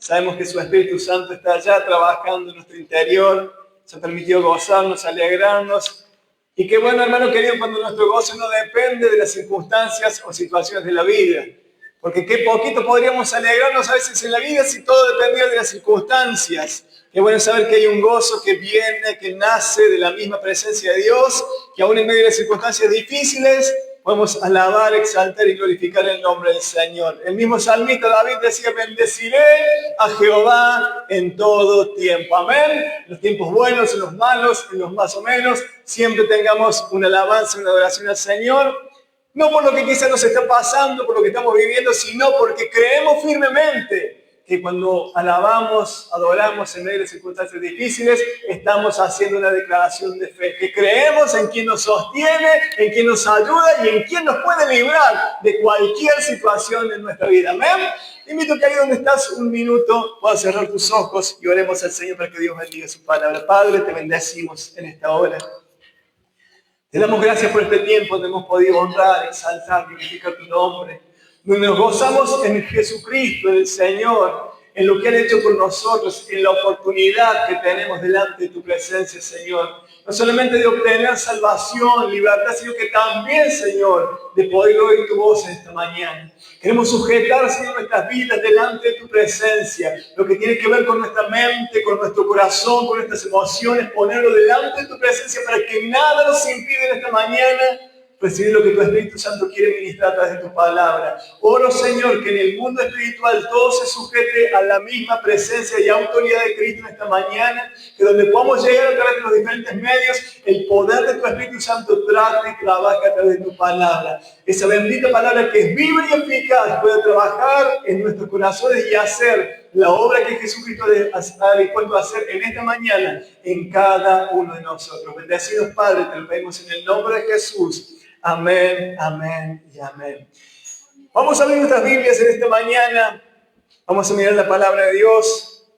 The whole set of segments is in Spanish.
Sabemos que su Espíritu Santo está allá trabajando en nuestro interior, se ha permitido gozarnos, alegrarnos. Y qué bueno, hermano querido, cuando nuestro gozo no depende de las circunstancias o situaciones de la vida. Porque qué poquito podríamos alegrarnos a veces en la vida si todo dependiera de las circunstancias. Qué bueno saber que hay un gozo que viene, que nace de la misma presencia de Dios, que aún en medio de las circunstancias difíciles podemos alabar, exaltar y glorificar el nombre del Señor. El mismo salmista David decía, bendeciré a Jehová en todo tiempo. Amén. En los tiempos buenos, en los malos, en los más o menos, siempre tengamos una alabanza, una adoración al Señor. No por lo que quizás nos está pasando, por lo que estamos viviendo, sino porque creemos firmemente que cuando alabamos, adoramos en medio de circunstancias difíciles, estamos haciendo una declaración de fe, que creemos en quien nos sostiene, en quien nos ayuda y en quien nos puede librar de cualquier situación en nuestra vida. Amén. Te invito a que ahí donde estás un minuto puedas cerrar tus ojos y oremos al Señor para que Dios bendiga su palabra. Padre, te bendecimos en esta hora. Te damos gracias por este tiempo donde hemos podido honrar, exaltar, glorificar tu nombre, donde nos gozamos en Jesucristo, en el Señor, en lo que han hecho por nosotros, en la oportunidad que tenemos delante de tu presencia, Señor. No solamente de obtener salvación, libertad, sino que también, Señor, de poder oír tu voz esta mañana. Queremos sujetar, Señor, nuestras vidas delante de tu presencia. Lo que tiene que ver con nuestra mente, con nuestro corazón, con nuestras emociones, ponerlo delante de tu presencia para que nada nos impida en esta mañana recibir lo que tu Espíritu Santo quiere ministrar a través de tu palabra. Oro, Señor, que en el mundo espiritual todo se sujete a la misma presencia y autoridad de Cristo en esta mañana, que donde podamos llegar a través de los diferentes medios, el poder de tu Espíritu Santo trate y trabaje a través de tu palabra. Esa bendita palabra que es viva y eficaz puede trabajar en nuestros corazones y hacer la obra que Jesucristo ha dispuesto a hacer en esta mañana en cada uno de nosotros. Bendecidos Padre, te lo pedimos en el nombre de Jesús. Amén, amén y amén. Vamos a abrir nuestras Biblias en esta mañana. Vamos a mirar la palabra de Dios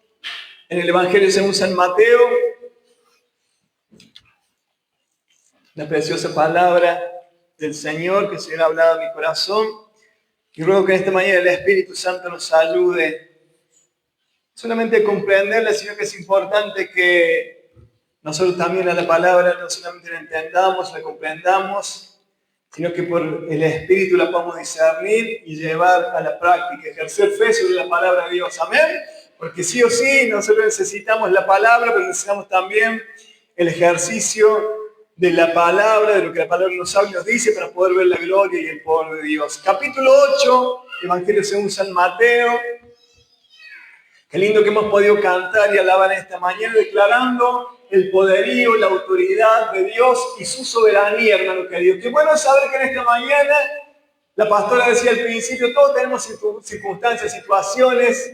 en el Evangelio según San Mateo. La preciosa palabra del Señor que se ha hablado en mi corazón. Y ruego que en esta mañana el Espíritu Santo nos ayude solamente a comprenderla, sino que es importante que nosotros también a la palabra no solamente la entendamos, la comprendamos, sino que por el Espíritu la podamos discernir y llevar a la práctica, ejercer fe sobre la palabra de Dios. Amén. Porque sí o sí, nosotros necesitamos la palabra, pero necesitamos también el ejercicio de la palabra, de lo que la palabra nos habla y nos dice, para poder ver la gloria y el poder de Dios. Capítulo 8, Evangelio según San Mateo. Qué lindo que hemos podido cantar y alabar esta mañana declarando el poderío, la autoridad de Dios y su soberanía, hermano querido. Qué bueno saber que en esta mañana, la pastora decía al principio, todos tenemos circunstancias, situaciones.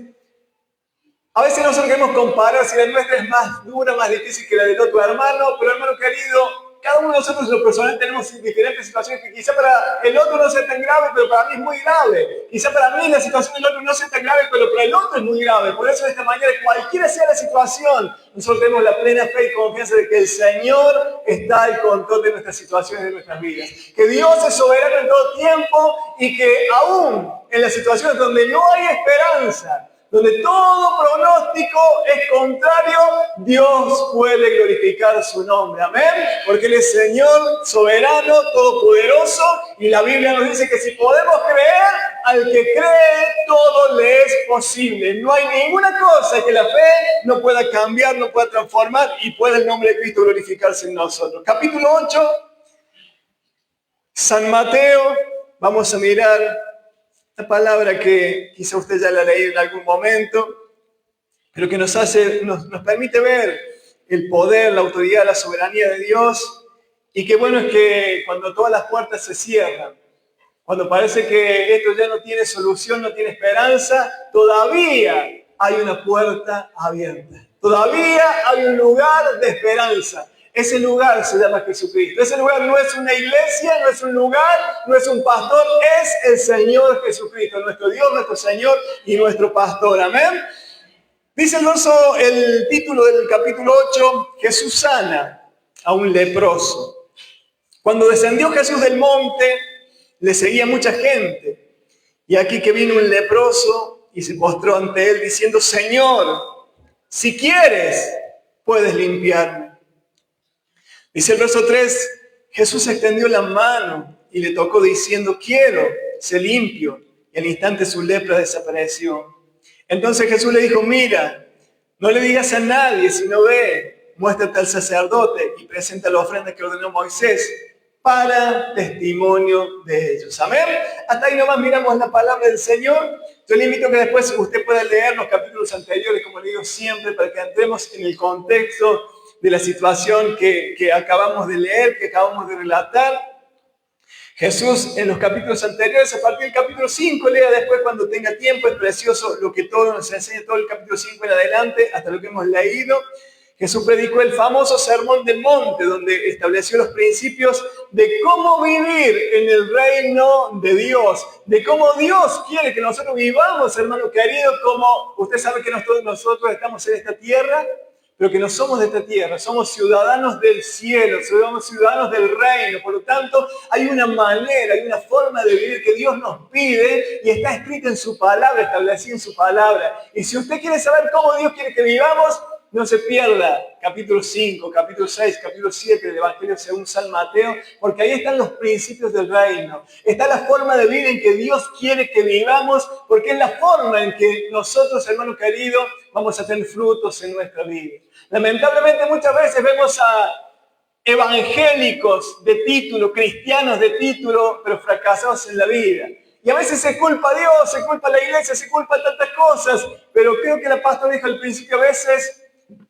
A veces nosotros queremos comparar si la nuestra es más dura, más difícil que la del otro hermano, pero hermano querido, cada uno de nosotros en lo personal tenemos diferentes situaciones que quizá para el otro no sea tan grave, pero para mí es muy grave. Quizá para mí la situación del otro no sea tan grave, pero para el otro es muy grave. Por eso esta mañana, cualquiera sea la situación, nosotros tenemos la plena fe y confianza de que el Señor está al control de nuestras situaciones, de nuestras vidas. Que Dios es soberano en todo tiempo y que aún en las situaciones donde no hay esperanza, donde todo pronóstico es contrario, Dios puede glorificar su nombre. Amén. Porque Él es Señor soberano, todopoderoso, y la Biblia nos dice que si podemos creer, al que cree, todo le es posible. No hay ninguna cosa que la fe no pueda cambiar, no pueda transformar, y pueda el nombre de Cristo glorificarse en nosotros. Capítulo 8, San Mateo. Vamos a mirar esta palabra que quizá usted ya la ha leído en algún momento, pero que nos permite ver el poder, la autoridad, la soberanía de Dios. Y qué bueno es que cuando todas las puertas se cierran, cuando parece que esto ya no tiene solución, no tiene esperanza, todavía hay una puerta abierta. Todavía hay un lugar de esperanza. Ese lugar se llama Jesucristo. Ese lugar no es una iglesia, no es un lugar, no es un pastor, es el Señor Jesucristo, nuestro Dios, nuestro Señor y nuestro pastor. Amén. Dice el título del capítulo 8, Jesús sana a un leproso. Cuando descendió Jesús del monte, le seguía mucha gente. Y aquí que vino un leproso y se postró ante él diciendo: Señor, si quieres, puedes limpiarme. Dice el verso 3, Jesús extendió la mano y le tocó diciendo: quiero, sé limpio. Y al instante su lepra desapareció. Entonces Jesús le dijo: mira, no le digas a nadie, sino ve, muéstrate al sacerdote y presenta la ofrenda que ordenó Moisés para testimonio de ellos. Amén. Hasta ahí nomás miramos la palabra del Señor. Yo le invito a que después usted pueda leer los capítulos anteriores, como le digo siempre, para que entremos en el contexto de la situación que acabamos de leer, que acabamos de relatar. Jesús en los capítulos anteriores, a partir del capítulo 5, lea después cuando tenga tiempo, es precioso lo que todo nos enseña, todo el capítulo 5 en adelante, hasta lo que hemos leído. Jesús predicó el famoso Sermón del Monte, donde estableció los principios de cómo vivir en el reino de Dios, de cómo Dios quiere que nosotros vivamos, hermano querido, como usted sabe que nosotros estamos en esta tierra, pero que no somos de esta tierra, somos ciudadanos del cielo, somos ciudadanos del reino. Por lo tanto, hay una manera, hay una forma de vivir que Dios nos pide y está escrita en su palabra, establecida en su palabra. Y si usted quiere saber cómo Dios quiere que vivamos, no se pierda capítulo 5, capítulo 6, capítulo 7 del Evangelio según San Mateo, porque ahí están los principios del reino. Está la forma de vida en que Dios quiere que vivamos, porque es la forma en que nosotros, hermano querido, vamos a tener frutos en nuestra vida. Lamentablemente muchas veces vemos a evangélicos de título, cristianos de título, pero fracasados en la vida. Y a veces se culpa a Dios, se culpa a la iglesia, se culpa a tantas cosas, pero creo que la pastora dijo al principio, a veces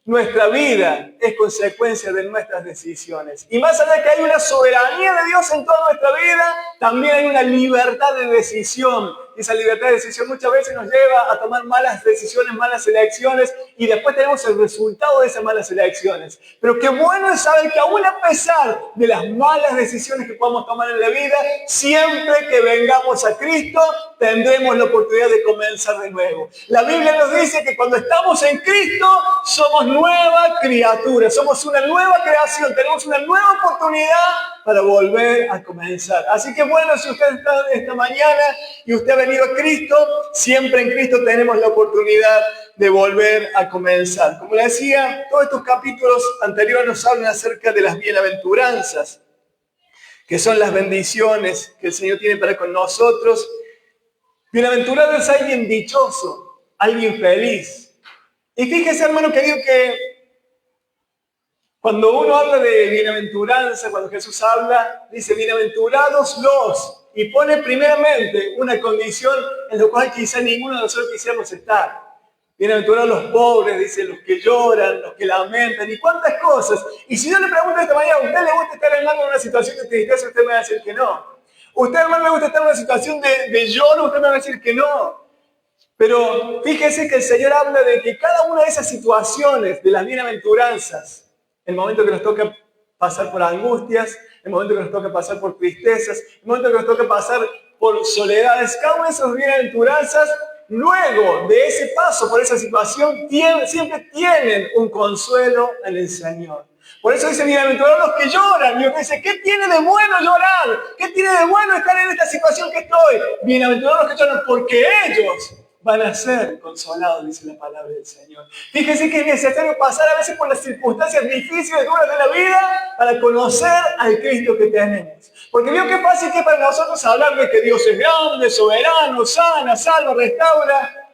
nuestra vida es consecuencia de nuestras decisiones. Y más allá de que hay una soberanía de Dios en toda nuestra vida, también hay una libertad de decisión. Y esa libertad de decisión muchas veces nos lleva a tomar malas decisiones, malas elecciones, y después tenemos el resultado de esas malas elecciones. Pero qué bueno es saber que aún a pesar de las malas decisiones que podamos tomar en la vida, siempre que vengamos a Cristo, tendremos la oportunidad de comenzar de nuevo. La Biblia nos dice que cuando estamos en Cristo, somos nueva criatura, somos una nueva creación, tenemos una nueva oportunidad para volver a comenzar. Así que bueno, si usted está esta mañana y usted ha venido a Cristo, siempre en Cristo tenemos la oportunidad de volver a comenzar. Como le decía, todos estos capítulos anteriores nos hablan acerca de las bienaventuranzas, que son las bendiciones que el Señor tiene para con nosotros. Bienaventurado es alguien dichoso, alguien feliz. Y fíjese, hermano querido, que cuando uno habla de bienaventuranza, cuando Jesús habla, dice bienaventurados los, y pone primeramente una condición en la cual quizá ninguno de nosotros quisiéramos estar. Bienaventurados los pobres, dice, los que lloran, los que lamentan, y cuántas cosas. Y si yo le pregunto esta mañana, ¿a usted le gusta estar hermano en una situación de tristeza? Usted me va a decir que no. ¿Usted, hermano, le gusta estar en una situación de lloro? Usted me va a decir que no. Pero fíjese que el Señor habla de que cada una de esas situaciones, de las bienaventuranzas, el momento que nos toca pasar por angustias, el momento que nos toca pasar por tristezas, el momento que nos toca pasar por soledades, cada una de esas bienaventuranzas, luego de ese paso por esa situación, siempre tienen un consuelo en el Señor. Por eso dice, bienaventurados los que lloran. Y usted dice, ¿qué tiene de bueno llorar? ¿Qué tiene de bueno estar en esta situación que estoy? Bienaventurados los que lloran, porque ellos van a ser consolados, dice la palabra del Señor. Fíjese que es necesario pasar a veces por las circunstancias difíciles, duras de la vida, para conocer al Cristo que tenemos. Porque vio qué fácil que es para nosotros hablar de que Dios es grande, soberano, sana, salva, restaura.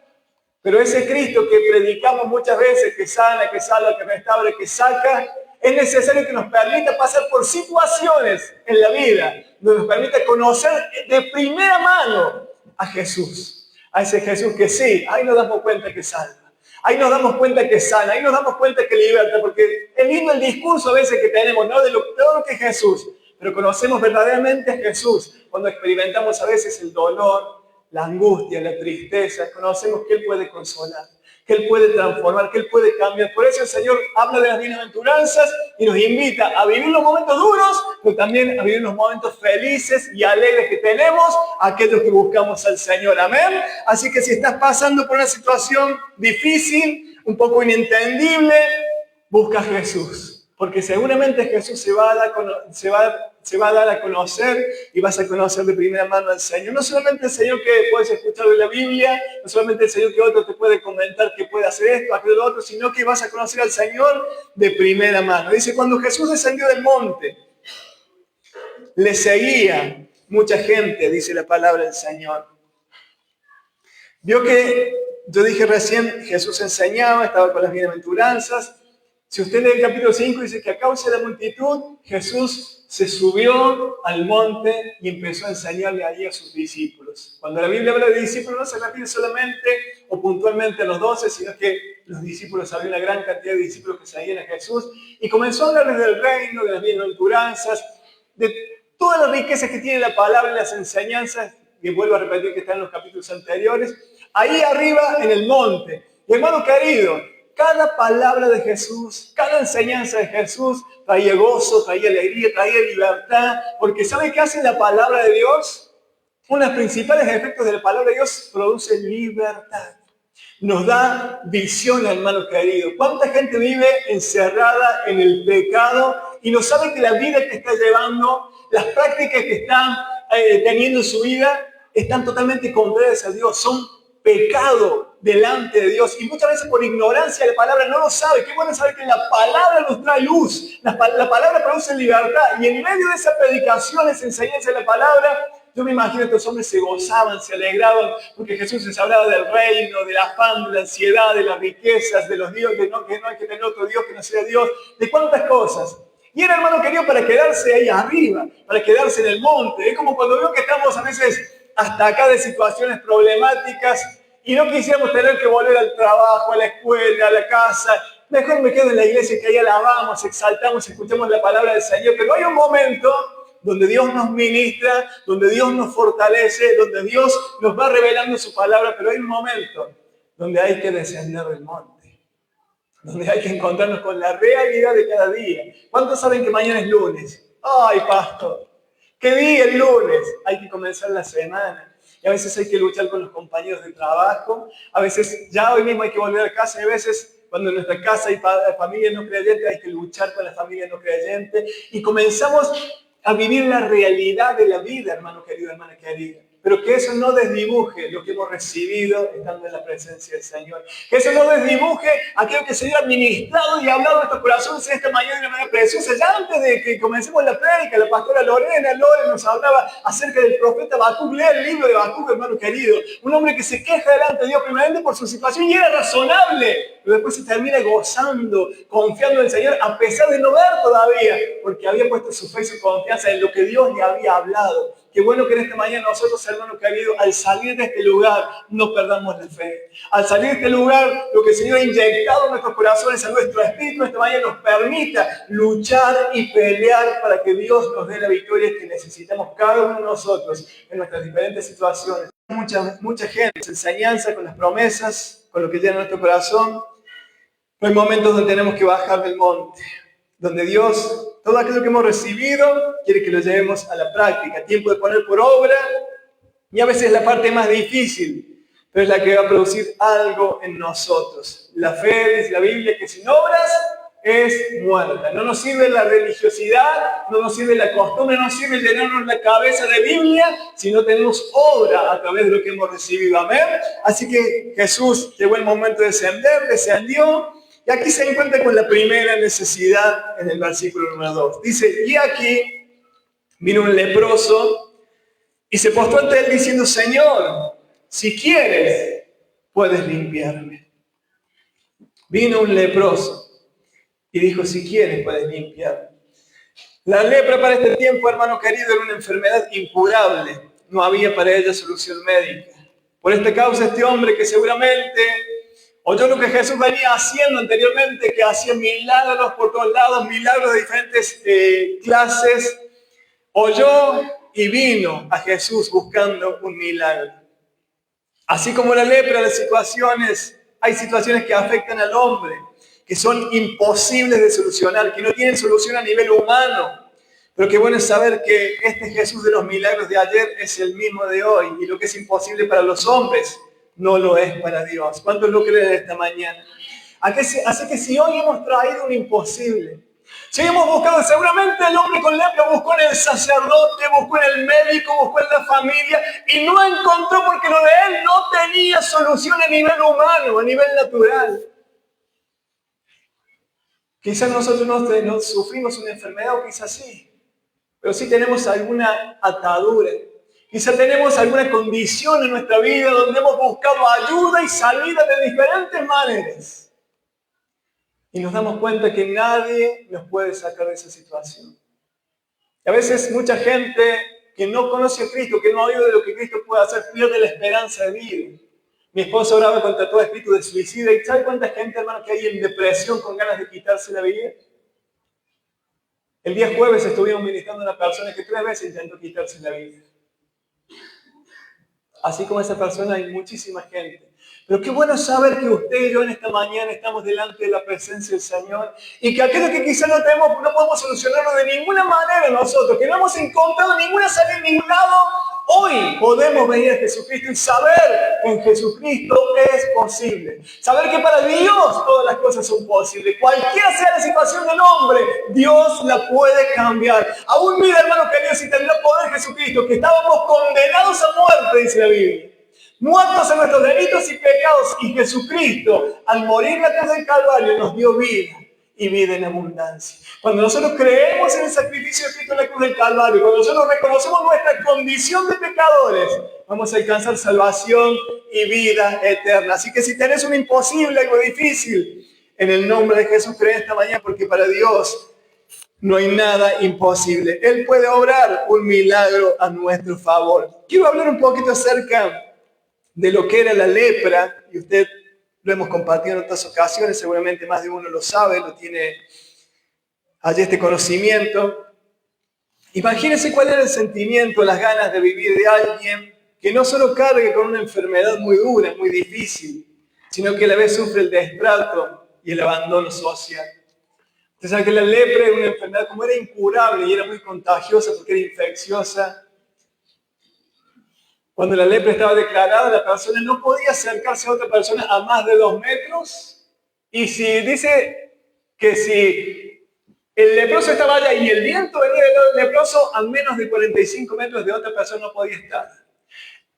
Pero ese Cristo que predicamos muchas veces, que sana, que salva, que restaura, que saca, es necesario que nos permita pasar por situaciones en la vida, donde nos permita conocer de primera mano a Jesús. A ese Jesús que sí, ahí nos damos cuenta que salva, ahí nos damos cuenta que sana, ahí nos damos cuenta que liberta, porque es lindo el discurso a veces que tenemos, ¿no? De todo lo que es Jesús, pero conocemos verdaderamente a Jesús cuando experimentamos a veces el dolor, la angustia, la tristeza, conocemos que Él puede consolar, que Él puede transformar, que Él puede cambiar. Por eso el Señor habla de las bienaventuranzas y nos invita a vivir los momentos duros, pero también a vivir los momentos felices y alegres que tenemos, aquellos que buscamos al Señor. Amén. Así que si estás pasando por una situación difícil, un poco inentendible, busca a Jesús. Porque seguramente Jesús se va se va a dar a conocer y vas a conocer de primera mano al Señor. No solamente el Señor que puedes escuchar de la Biblia, no solamente el Señor que otro te puede comentar que puede hacer esto, aquello, lo otro, sino que vas a conocer al Señor de primera mano. Dice, cuando Jesús descendió del monte, le seguía mucha gente, dice la palabra del Señor. Vio que, yo dije recién, Jesús enseñaba, estaba con las bienaventuranzas. Si usted lee el capítulo 5, dice que a causa de la multitud, Jesús se subió al monte y empezó a enseñarle allí a sus discípulos. Cuando la Biblia habla de discípulos, no se refiere solamente o puntualmente a los 12, sino que los discípulos, había una gran cantidad de discípulos que seguían a Jesús, y comenzó a hablarles del reino, de las bienaventuranzas, de todas las riquezas que tiene la palabra y las enseñanzas, que vuelvo a repetir que están en los capítulos anteriores, ahí arriba en el monte. Y hermano querido, cada palabra de Jesús, cada enseñanza de Jesús traía gozo, traía alegría, traía libertad, porque ¿sabe qué hace la palabra de Dios? Uno de los principales efectos de la palabra de Dios produce libertad. Nos da visión, hermano querido. ¿Cuánta gente vive encerrada en el pecado y no sabe que la vida que está llevando, las prácticas que están teniendo en su vida, están totalmente contrarias a Dios? Son pecado delante de Dios, y muchas veces por ignorancia de la palabra no lo sabe. Qué bueno saber que la palabra nos trae luz, la palabra produce libertad, y en medio de esa predicación, esa enseñanza de la palabra, yo me imagino que estos hombres se gozaban, se alegraban, porque Jesús les hablaba del reino, del afán, de la ansiedad, de las riquezas, de los dioses, que no hay que tener otro Dios que no sea Dios, de cuántas cosas. Y era, hermano querido, para quedarse ahí arriba, para quedarse en el monte. Es como cuando veo que estamos a veces hasta acá de situaciones problemáticas y no quisiéramos tener que volver al trabajo, a la escuela, a la casa. Mejor me quedo en la iglesia, que ahí alabamos, exaltamos, escuchamos la palabra del Señor. Pero hay un momento donde Dios nos ministra, donde Dios nos fortalece, donde Dios nos va revelando su palabra, pero hay un momento donde hay que descender del monte, donde hay que encontrarnos con la realidad de cada día. ¿Cuántos saben que mañana es lunes? ¡Ay, pastor! ¿Qué día el lunes? Hay que comenzar la semana. Y a veces hay que luchar con los compañeros de trabajo. A veces ya hoy mismo hay que volver a casa. Y a veces cuando en nuestra casa hay familia no creyente, hay que luchar con la familia no creyente. Y comenzamos a vivir la realidad de la vida, hermano querido, hermana querida. Pero que eso no desdibuje lo que hemos recibido estando en la presencia del Señor. Que eso no desdibuje aquello que el Señor ha ministrado y ha hablado en nuestros corazones esta mañana de una manera preciosa. Ya antes de que comencemos la prédica, la pastora Lorena nos hablaba acerca del profeta Habacuc. Lea el libro de Habacuc, hermano querido. Un hombre que se queja delante de Dios primeramente por su situación y era razonable. Pero después se termina gozando, confiando en el Señor, a pesar de no ver todavía, porque había puesto su fe y su confianza en lo que Dios le había hablado. Qué bueno que en esta mañana nosotros, hermano querido, al salir de este lugar, no perdamos la fe. Al salir de este lugar, lo que el Señor ha inyectado en nuestros corazones, en nuestro espíritu, esta mañana nos permita luchar y pelear para que Dios nos dé la victoria que necesitamos cada uno de nosotros en nuestras diferentes situaciones. Mucha gente, enseñanza con las promesas, con lo que llena nuestro corazón. Pero hay momentos donde tenemos que bajar del monte, donde Dios, todo aquello que hemos recibido, quiere que lo llevemos a la práctica. Tiempo de poner por obra, y a veces es la parte más difícil, pero es la que va a producir algo en nosotros. La fe, dice la Biblia, que sin obras es muerta. No nos sirve la religiosidad, no nos sirve la costumbre, no nos sirve llenarnos la cabeza de Biblia, si no tenemos obra a través de lo que hemos recibido. Amén. Así que Jesús llegó el momento de descender, descendió. Y aquí se encuentra con la primera necesidad en el versículo número 2. Dice, y aquí vino un leproso y se postró ante él diciendo, Señor, si quieres, puedes limpiarme. Vino un leproso y dijo, si quieres, puedes limpiarme. La lepra para este tiempo, hermano querido, era una enfermedad incurable. No había para ella solución médica. Por esta causa, este hombre que seguramente oyó lo que Jesús venía haciendo anteriormente, que hacía milagros por todos lados, milagros de diferentes clases, oyó y vino a Jesús buscando un milagro. Así como la lepra, hay situaciones que afectan al hombre, que son imposibles de solucionar, que no tienen solución a nivel humano. Pero qué bueno es saber que este Jesús de los milagros de ayer es el mismo de hoy, y lo que es imposible para los hombres no lo es para Dios. ¿Cuántos lo creen esta mañana? Así que si hoy hemos traído un imposible, Seguimos buscando, seguramente el hombre con lepra buscó en el sacerdote, buscó en el médico, buscó en la familia y no encontró porque lo de él no tenía solución a nivel humano, a nivel natural. Quizás nosotros no sufrimos una enfermedad o quizás sí, pero sí tenemos alguna atadura. Quizás tenemos alguna condición en nuestra vida donde hemos buscado ayuda y salida de diferentes maneras. Y nos damos cuenta que nadie nos puede sacar de esa situación. Y a veces mucha gente que no conoce a Cristo, que no ha oído de lo que Cristo puede hacer, pierde la esperanza de vida. Mi esposo oraba contra todo espíritu de suicidio. ¿Y sabe cuánta gente, hermano, que hay en depresión con ganas de quitarse la vida? El día jueves estuvimos ministrando a una persona que 3 veces intentó quitarse la vida. Así como esa persona hay muchísima gente. Pero qué bueno saber que usted y yo en esta mañana estamos delante de la presencia del Señor y que aquello que quizás no podemos solucionarlo de ninguna manera nosotros, que no hemos encontrado ninguna salida en ningún lado, hoy podemos venir a Jesucristo y saber que en Jesucristo es posible. Saber que para Dios todas las cosas son posibles. Cualquiera sea la situación del hombre, Dios la puede cambiar. Aún mira, hermano querido, si tendrá poder Jesucristo, que estábamos condenados a muerte, dice la Biblia. Muertos en nuestros delitos y pecados, y Jesucristo, al morir en la cruz del Calvario, nos dio vida y vida en abundancia. Cuando nosotros creemos en el sacrificio de Cristo en la cruz del Calvario, cuando nosotros reconocemos nuestra condición de pecadores, vamos a alcanzar salvación y vida eterna. Así que si tenés un imposible, algo difícil, en el nombre de Jesús cree esta mañana, porque para Dios no hay nada imposible. Él puede obrar un milagro a nuestro favor. Quiero hablar un poquito acerca de lo que era la lepra, y usted lo hemos compartido en otras ocasiones, seguramente más de uno lo sabe, lo tiene allí este conocimiento. Imagínense cuál era el sentimiento, las ganas de vivir de alguien que no solo cargue con una enfermedad muy dura, muy difícil, sino que a la vez sufre el destrato y el abandono social. Usted sabe que la lepra era una enfermedad como era incurable y era muy contagiosa porque era infecciosa. Cuando la lepra estaba declarada, la persona no podía acercarse a otra persona a más de 2 metros. Y si dice que si el leproso estaba allá y el viento venía del leproso, a menos de 45 metros de otra persona no podía estar.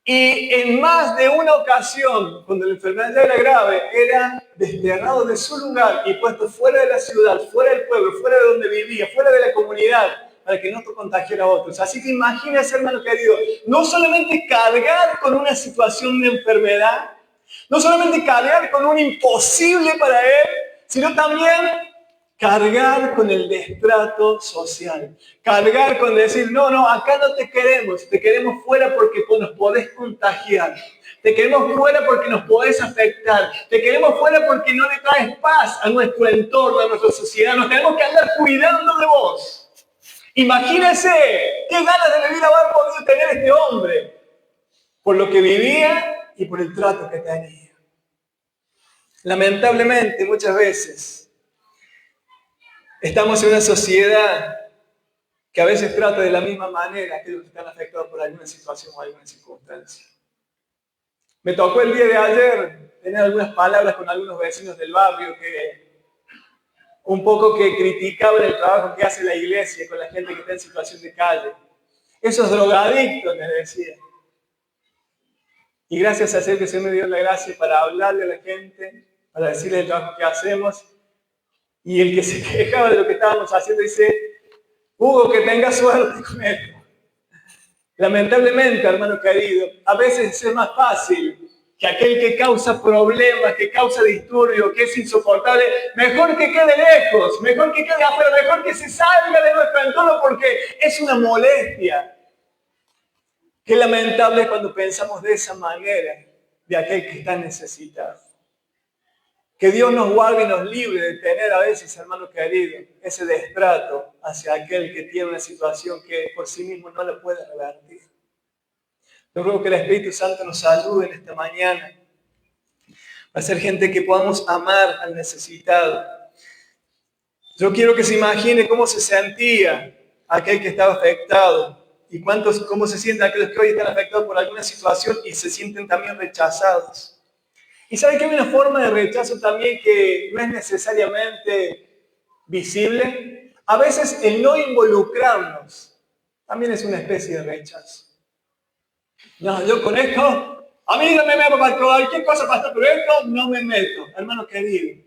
Y en más de una ocasión, cuando la enfermedad ya era grave, era desterrado de su lugar y puesto fuera de la ciudad, fuera del pueblo, fuera de donde vivía, fuera de la comunidad, para que no contagiara a otros. Así que imagínese, hermano querido, no solamente cargar con una situación de enfermedad, no solamente cargar con un imposible para él, sino también cargar con el destrato social. Cargar con decir, no, acá no te queremos fuera porque nos podés contagiar. Te queremos fuera porque nos podés afectar. Te queremos fuera porque no le traes paz a nuestro entorno, a nuestra sociedad. Nos tenemos que andar cuidando de vos. Imagínense qué ganas de vivir haber podido tener este hombre por lo que vivía y por el trato que tenía. Lamentablemente, muchas veces estamos en una sociedad que a veces trata de la misma manera a aquellos que están afectados por alguna situación o alguna circunstancia. Me tocó el día de ayer tener algunas palabras con algunos vecinos del barrio que un poco que criticaban el trabajo que hace la iglesia con la gente que está en situación de calle. Esos drogadictos, les decía. Y gracias a Dios que se me dio la gracia para hablarle a la gente, para decirle el trabajo que hacemos. Y el que se quejaba de lo que estábamos haciendo dice, Hugo, que tenga suerte con esto. Lamentablemente, hermano querido, a veces es más fácil que aquel que causa problemas, que causa disturbio, que es insoportable, mejor que quede lejos, mejor que quede afuera, mejor que se salga de nuestro entorno porque es una molestia. Qué lamentable es cuando pensamos de esa manera de aquel que está necesitado. Que Dios nos guarde y nos libre de tener a veces, hermano querido, ese destrato hacia aquel que tiene una situación que por sí mismo no la puede revertir. Yo ruego que el Espíritu Santo nos ayude en esta mañana a ser gente que podamos amar al necesitado. Yo quiero que se imagine cómo se sentía aquel que estaba afectado y cómo se sienten aquellos que hoy están afectados por alguna situación y se sienten también rechazados. Y saben que hay una forma de rechazo también que no es necesariamente visible, A veces el no involucrarnos también es una especie de rechazo. No, yo con esto, a mí no me meto para cualquier cosa, pastor, pero esto no me meto. Hermano querido,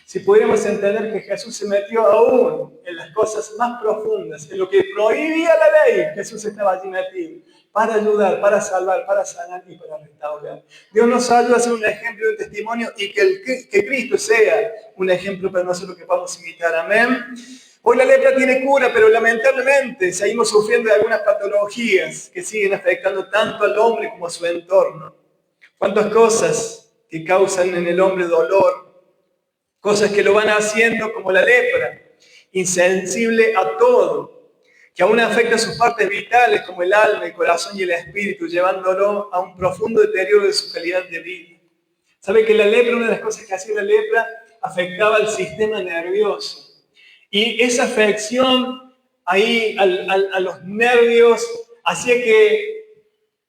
si pudiéramos entender que Jesús se metió aún en las cosas más profundas, en lo que prohibía la ley, Jesús estaba allí metido para ayudar, para salvar, para sanar y para restaurar. Dios nos ayuda a ser un ejemplo y un testimonio y que Cristo sea un ejemplo para nosotros que podamos imitar. Amén. Hoy la lepra tiene cura, pero lamentablemente seguimos sufriendo de algunas patologías que siguen afectando tanto al hombre como a su entorno. ¿Cuántas cosas que causan en el hombre dolor? Cosas que lo van haciendo como la lepra, insensible a todo, que aún afecta sus partes vitales como el alma, el corazón y el espíritu, llevándolo a un profundo deterioro de su calidad de vida. ¿Sabe que la lepra, una de las cosas que hacía la lepra, afectaba al sistema nervioso? Y esa afección ahí a los nervios hacía que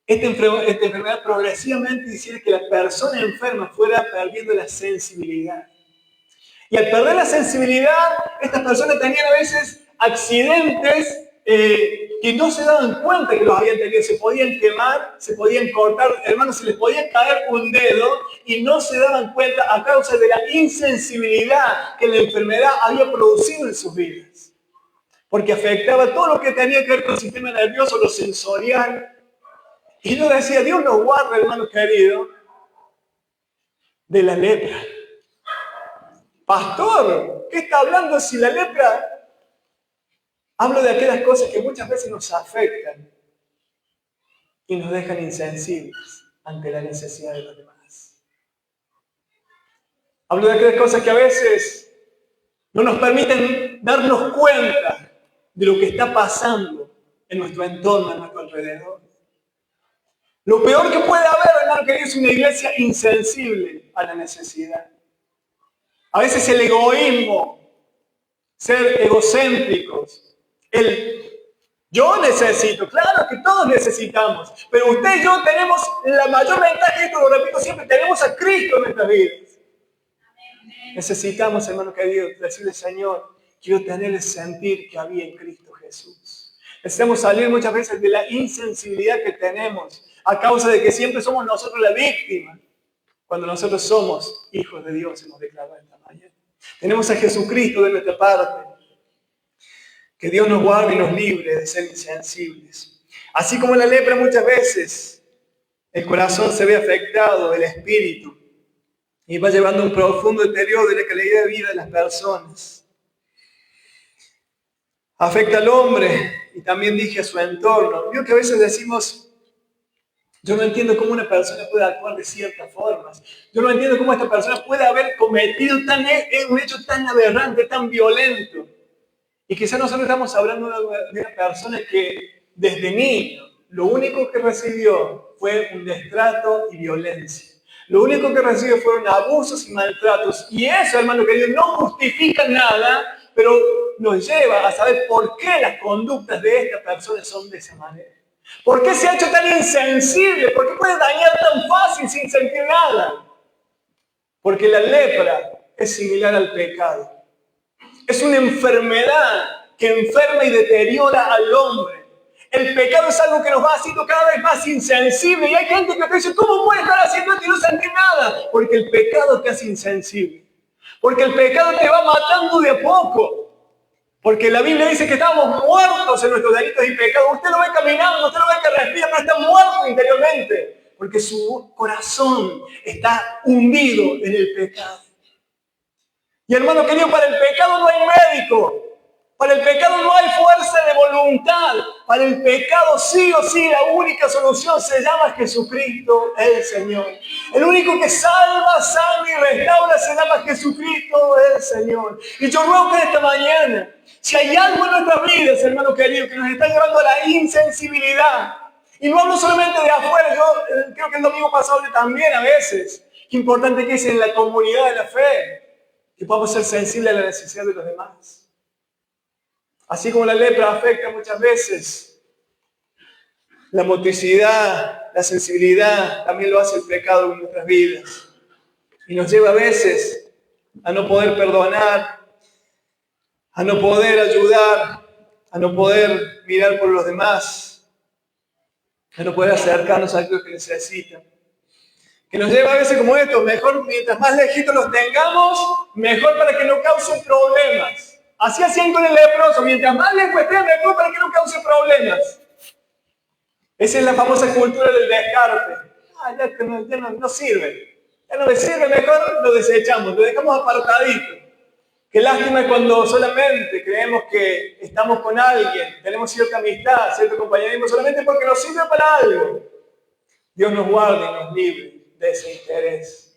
esta enfermedad progresivamente hiciera que la persona enferma fuera perdiendo la sensibilidad. Y al perder la sensibilidad, estas personas tenían a veces accidentes que no se daban cuenta que los habían tenido. Se podían quemar, se podían cortar, hermanos, se les podía caer un dedo y no se daban cuenta a causa de la insensibilidad que la enfermedad había producido en sus vidas. Porque afectaba todo lo que tenía que ver con el sistema nervioso, lo sensorial. Y yo decía, Dios nos guarda, hermano querido, de la lepra. Pastor, ¿qué está hablando si la lepra? Hablo de aquellas cosas que muchas veces nos afectan y nos dejan insensibles ante la necesidad de los demás. Hablo de aquellas cosas que a veces no nos permiten darnos cuenta de lo que está pasando en nuestro entorno, en nuestro alrededor. Lo peor que puede haber, hermano querido, es una iglesia insensible a la necesidad. A veces el egoísmo, ser egocéntricos, yo necesito, claro que todos necesitamos, pero usted y yo tenemos la mayor ventaja, y esto lo repito siempre, tenemos a Cristo en nuestras vidas. Necesitamos, hermano querido, decirle, Señor, quiero tener el sentir que había en Cristo Jesús. Necesitamos salir muchas veces de la insensibilidad que tenemos a causa de que siempre somos nosotros la víctima, cuando nosotros somos hijos de Dios, hemos declarado esta mañana. Tenemos a Jesucristo de nuestra parte. Que Dios nos guarde y nos libre de ser insensibles. Así como la lepra muchas veces, el corazón se ve afectado, el espíritu, y va llevando un profundo deterioro de la calidad de vida de las personas. Afecta al hombre y también dije a su entorno. Veo que a veces decimos, yo no entiendo cómo una persona puede actuar de ciertas formas. Yo no entiendo cómo esta persona puede haber cometido un hecho tan aberrante, tan violento. Y quizás nosotros estamos hablando de una persona que desde niño lo único que recibió fue un destrato y violencia. Lo único que recibió fueron abusos y maltratos. Y eso, hermano querido, no justifica nada, pero nos lleva a saber por qué las conductas de esta persona son de esa manera. ¿Por qué se ha hecho tan insensible? ¿Por qué puede dañar tan fácil sin sentir nada? Porque la lepra es similar al pecado. Es una enfermedad que enferma y deteriora al hombre. El pecado es algo que nos va haciendo cada vez más insensible. Y hay gente que te dice, ¿cómo puedes estar haciendo esto y no sentir nada? Porque el pecado te hace insensible. Porque el pecado te va matando de a poco. Porque la Biblia dice que estamos muertos en nuestros delitos y pecados. Usted lo ve caminando, usted lo ve que respira, pero está muerto interiormente. Porque su corazón está hundido en el pecado. Y hermano querido, para el pecado no hay médico. Para el pecado no hay fuerza de voluntad. Para el pecado sí o sí la única solución se llama Jesucristo el Señor. El único que salva, sana y restaura se llama Jesucristo el Señor. Y yo ruego que esta mañana, si hay algo en nuestras vidas, hermano querido, que nos está llevando a la insensibilidad, y no hablo solamente de afuera, yo creo que el domingo pasado también a veces, qué importante que es en la comunidad de la fe, que podamos ser sensibles a la necesidad de los demás. Así como la lepra afecta muchas veces, la motricidad, la sensibilidad, también lo hace el pecado en nuestras vidas. Y nos lleva a veces a no poder perdonar, a no poder ayudar, a no poder mirar por los demás, a no poder acercarnos a aquellos que necesitan. Que nos lleva a veces como esto, mejor mientras más lejitos los tengamos, mejor para que no causen problemas. Así hacían con el leproso, mientras más lejos esté, mejor para que no cause problemas. Esa es la famosa cultura del descarte. Ya no sirve. Ya no le sirve, mejor lo desechamos, lo dejamos apartadito. Qué lástima es cuando solamente creemos que estamos con alguien, tenemos cierta amistad, cierto compañerismo, solamente porque nos sirve para algo. Dios nos guarde y nos libre de ese interés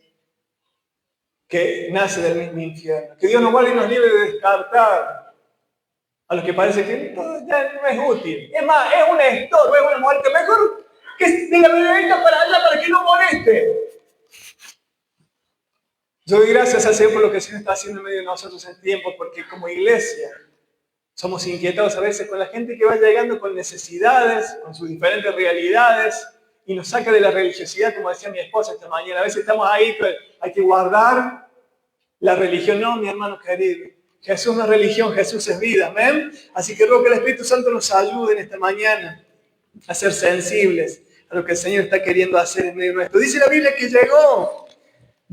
que nace del mismo infierno. Que Dios nos guarde y nos libre de descartar a los que parece que todo ya no es útil. Es más, es un estorbo, es una muerte. Mejor que de la bebedita para allá para que no moleste. Yo doy gracias al Señor por lo que el Señor está haciendo en medio de nosotros en tiempo, porque como iglesia somos inquietados a veces con la gente que va llegando con necesidades, con sus diferentes realidades, y nos saca de la religiosidad, como decía mi esposa esta mañana. A veces estamos ahí, pero hay que guardar la religión. No, mi hermano querido, Jesús no es religión, Jesús es vida, amén. Así que ruego que el Espíritu Santo nos ayude en esta mañana a ser sensibles a lo que el Señor está queriendo hacer en medio nuestro. Dice la Biblia que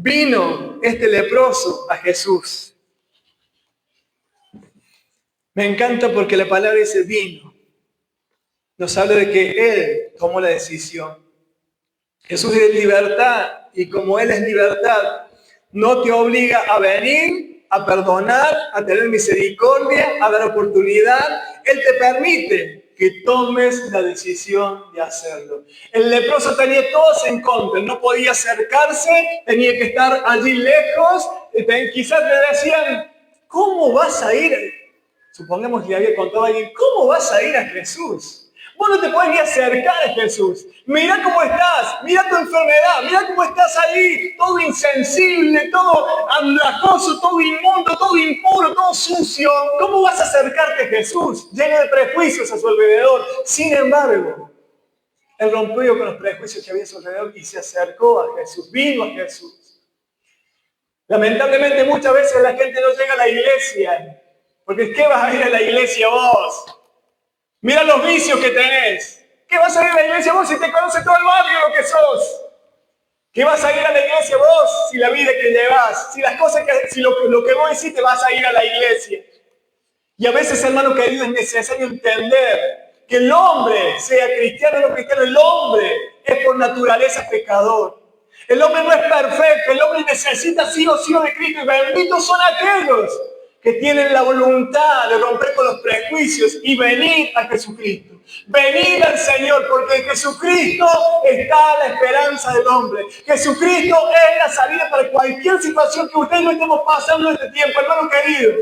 vino este leproso a Jesús. Me encanta porque la palabra dice vino. Nos habla de que Él tomó la decisión. Jesús es libertad y como Él es libertad, no te obliga a venir, a perdonar, a tener misericordia, a dar oportunidad. Él te permite que tomes la decisión de hacerlo. El leproso tenía todos en contra, no podía acercarse, tenía que estar allí lejos. Quizás le decían, ¿cómo vas a ir? Supongamos que le había contado a alguien, ¿cómo vas a ir a Jesús? Vos no te puedes ni acercar a Jesús. Mira cómo estás, mira tu enfermedad, mira cómo estás ahí, todo insensible, todo andrajoso, todo inmundo, todo impuro, todo sucio. ¿Cómo vas a acercarte a Jesús? Lleno de prejuicios a su alrededor. Sin embargo, Él rompió con los prejuicios que había a su alrededor y se acercó a Jesús, vino a Jesús. Lamentablemente muchas veces la gente no llega a la iglesia, porque ¿qué vas a ir a la iglesia vos? Mira los vicios que tenés. ¿Qué vas a ir a la iglesia vos si te conoce todo el barrio lo que sos? ¿Qué vas a ir a la iglesia vos si la vida que llevas, si las cosas si lo que vos hiciste vas a ir a la iglesia? Y a veces, hermano querido, es necesario entender que el hombre, sea cristiano o no cristiano, el hombre es por naturaleza pecador. El hombre no es perfecto, el hombre necesita sí o sí de Cristo y benditos son aquellos que tienen la voluntad de romper con los prejuicios y venir a Jesucristo. Venir al Señor, porque en Jesucristo está la esperanza del hombre. Jesucristo es la salida para cualquier situación que usted y yo estemos pasando en este tiempo, hermano querido.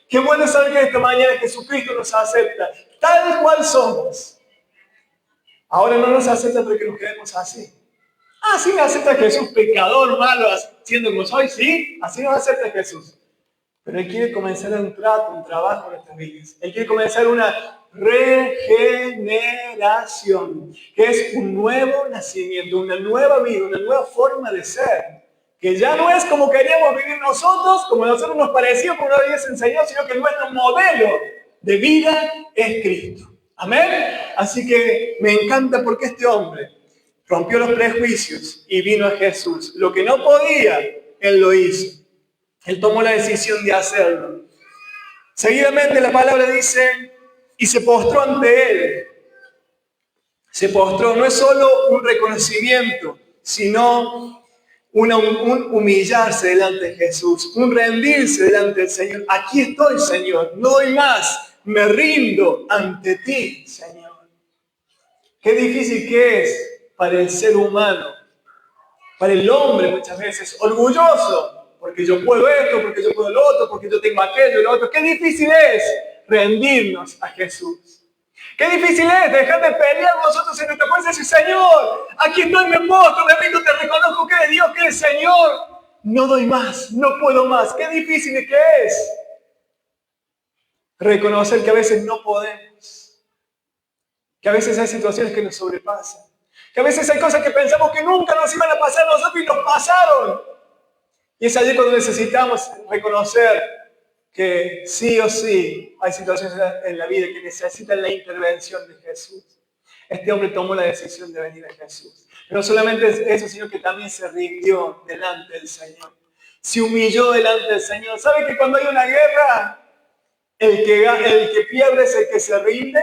Qué bueno saber que esta mañana Jesucristo nos acepta, tal cual somos. Ahora no nos acepta porque nos quedemos así. Sí me acepta Jesús, pecador, malo, siendo como soy, sí, así nos acepta Jesús. Pero Él quiere comenzar un trato, un trabajo en nuestras vidas. Él quiere comenzar una regeneración, que es un nuevo nacimiento, una nueva vida, una nueva forma de ser. Que ya no es como queríamos vivir nosotros, como a nosotros nos parecía, como nos habías enseñado, sino que nuestro modelo de vida es Cristo. Amén. Así que me encanta porque este hombre rompió los prejuicios y vino a Jesús. Lo que no podía, Él lo hizo. Él tomó la decisión de hacerlo. Seguidamente la palabra dice, y se postró ante Él. Se postró, no es solo un reconocimiento, sino un humillarse delante de Jesús, un rendirse delante del Señor. Aquí estoy, Señor, no doy más, me rindo ante ti, Señor. Qué difícil que es para el ser humano, para el hombre muchas veces, orgulloso, porque yo puedo esto, porque yo puedo lo otro, porque yo tengo aquello y lo otro. Qué difícil es rendirnos a Jesús. Qué difícil es dejar de pelear nosotros en nuestra fuerza y decir, Señor, aquí estoy, me postro, me rindo, te reconozco que eres Dios, que eres Señor. No doy más, no puedo más. Qué difícil que es reconocer que a veces no podemos, que a veces hay situaciones que nos sobrepasan, que a veces hay cosas que pensamos que nunca nos iban a pasar a nosotros y nos pasaron. Y es allí cuando necesitamos reconocer que sí o sí hay situaciones en la vida que necesitan la intervención de Jesús. Este hombre tomó la decisión de venir a Jesús. Pero no solamente eso, sino que también se rindió delante del Señor. Se humilló delante del Señor. ¿Sabe que cuando hay una guerra, el que pierde es el que se rinde?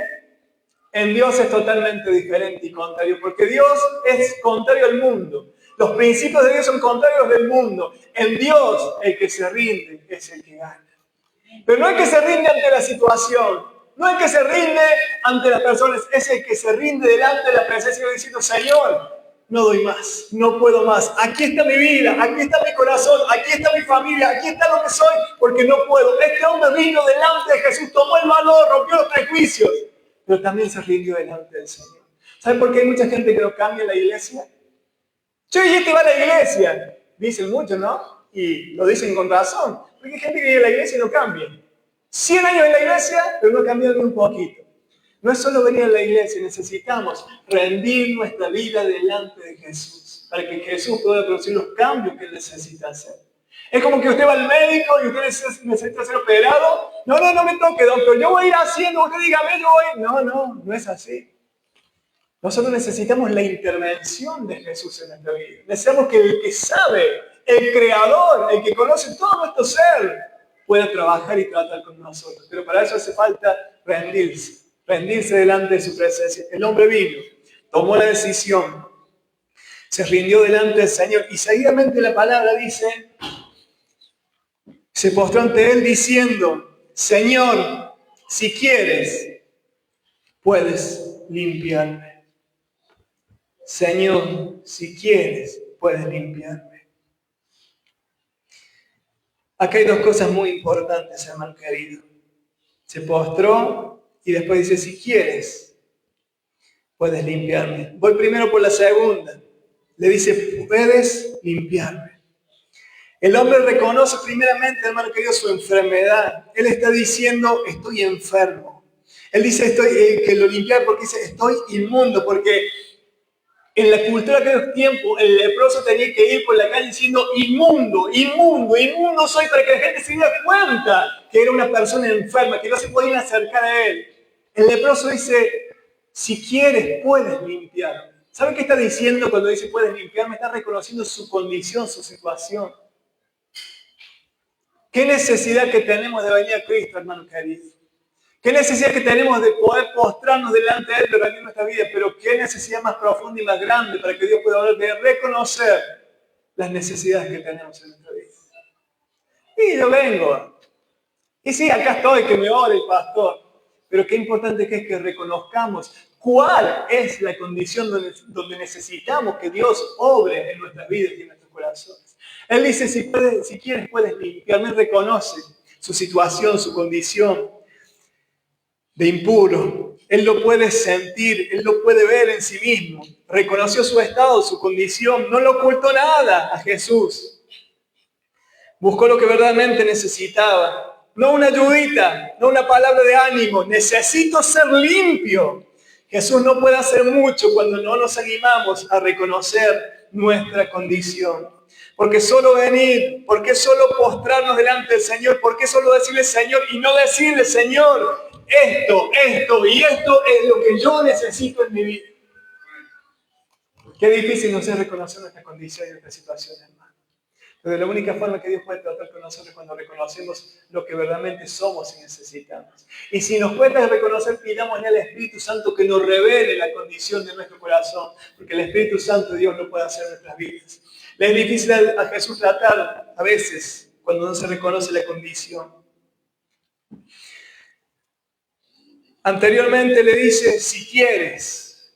En Dios es totalmente diferente y contrario, porque Dios es contrario al mundo. Los principios de Dios son contrarios del mundo. En Dios, el que se rinde es el que gana. Pero no es que se rinde ante la situación, no es que se rinde ante las personas, es el que se rinde delante de la presencia de Dios diciendo, Señor, no doy más, no puedo más. Aquí está mi vida, aquí está mi corazón, aquí está mi familia, aquí está lo que soy, porque no puedo. Este hombre vino delante de Jesús, tomó el valor, rompió los prejuicios, pero también se rindió delante del Señor. ¿Saben por qué hay mucha gente que no cambia en la iglesia? Che, y este va a la iglesia. Dicen mucho, ¿no? Y lo dicen con razón. Porque hay gente que viene a la iglesia y no cambia. 100 años en la iglesia, pero no cambia ni un poquito. No es solo venir a la iglesia, necesitamos rendir nuestra vida delante de Jesús, para que Jesús pueda producir los cambios que Él necesita hacer. Es como que usted va al médico y usted necesita ser operado. No me toque, doctor, yo voy a ir haciendo, usted dígame, yo voy. No es así. Nosotros necesitamos la intervención de Jesús en nuestra vida. Necesitamos que el que sabe, el creador, el que conoce todo nuestro ser, pueda trabajar y tratar con nosotros. Pero para eso hace falta rendirse delante de su presencia. El hombre vino, tomó la decisión, se rindió delante del Señor y seguidamente la palabra dice, se postró ante Él diciendo, Señor, si quieres, puedes limpiarme. Señor, si quieres, puedes limpiarme. Acá hay dos cosas muy importantes, hermano querido. Se postró y después dice, si quieres, puedes limpiarme. Voy primero por la segunda. Le dice, puedes limpiarme. El hombre reconoce primeramente, hermano querido, su enfermedad. Él está diciendo, estoy enfermo. Él dice, que lo limpiar porque dice, estoy inmundo, porque en la cultura de aquel tiempo, el leproso tenía que ir por la calle diciendo inmundo soy, para que la gente se diera cuenta que era una persona enferma, que no se podían acercar a él. El leproso dice, si quieres, puedes limpiarme. ¿Sabe qué está diciendo cuando dice puedes limpiarme? Está reconociendo su condición, su situación. ¿Qué necesidad que tenemos de venir a Cristo, hermano querido? ¿Qué necesidad que tenemos de poder postrarnos delante de Él durante nuestra vida? Pero qué necesidad más profunda y más grande para que Dios pueda hablar de reconocer las necesidades que tenemos en nuestra vida. Y yo vengo. Y sí, acá estoy, que me ore el pastor. Pero qué importante que es que reconozcamos cuál es la condición donde necesitamos que Dios obre en nuestras vidas y en nuestros corazones. Él dice, si quieres puedes limpiarme. Reconoce su situación, su condición de impuro. Él lo puede sentir, Él lo puede ver en sí mismo. Reconoció su estado, su condición, no le ocultó nada a Jesús. Buscó lo que verdaderamente necesitaba. No una ayudita, no una palabra de ánimo. Necesito ser limpio. Jesús no puede hacer mucho cuando no nos animamos a reconocer nuestra condición. Porque solo venir, porque solo postrarnos delante del Señor, porque solo decirle Señor y no decirle Señor, esto y esto es lo que yo necesito en mi vida. Qué difícil nos es reconocer nuestra condición y nuestra situación, hermano. Pero la única forma que Dios puede tratar con nosotros es cuando reconocemos lo que verdaderamente somos y necesitamos. Y si nos cuesta reconocer, pidámosle al Espíritu Santo que nos revele la condición de nuestro corazón, porque el Espíritu Santo Dios lo puede hacer en nuestras vidas. Le es difícil a Jesús tratar a veces cuando no se reconoce la condición. Anteriormente le dice, si quieres.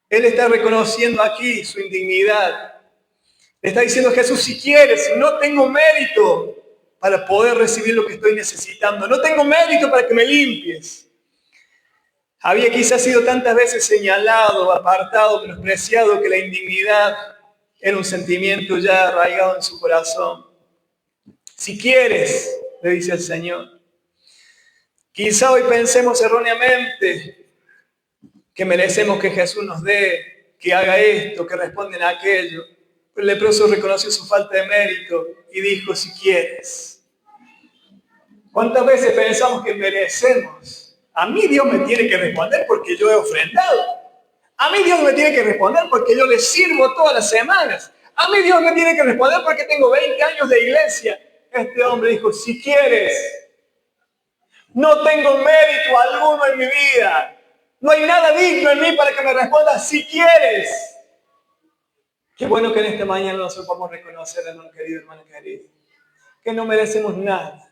Él está reconociendo aquí su indignidad. Le está diciendo a Jesús, si quieres, no tengo mérito para poder recibir lo que estoy necesitando. No tengo mérito para que me limpies. Había quizás sido tantas veces señalado, apartado, menospreciado, que la indignidad era un sentimiento ya arraigado en su corazón. Si quieres, le dice el Señor. Quizá hoy pensemos erróneamente que merecemos que Jesús nos dé, que haga esto, que responda en aquello. Pero el leproso reconoció su falta de mérito y dijo, si quieres. ¿Cuántas veces pensamos que merecemos? A mí Dios me tiene que responder porque yo he ofrendado. A mí Dios me tiene que responder porque yo le sirvo todas las semanas. A mí Dios me tiene que responder porque tengo 20 años de iglesia. Este hombre dijo, si quieres, no tengo mérito alguno en mi vida. No hay nada digno en mí para que me respondas si quieres. Qué bueno que en esta mañana nosotros podamos reconocer, hermano querido, hermana querida, que no merecemos nada,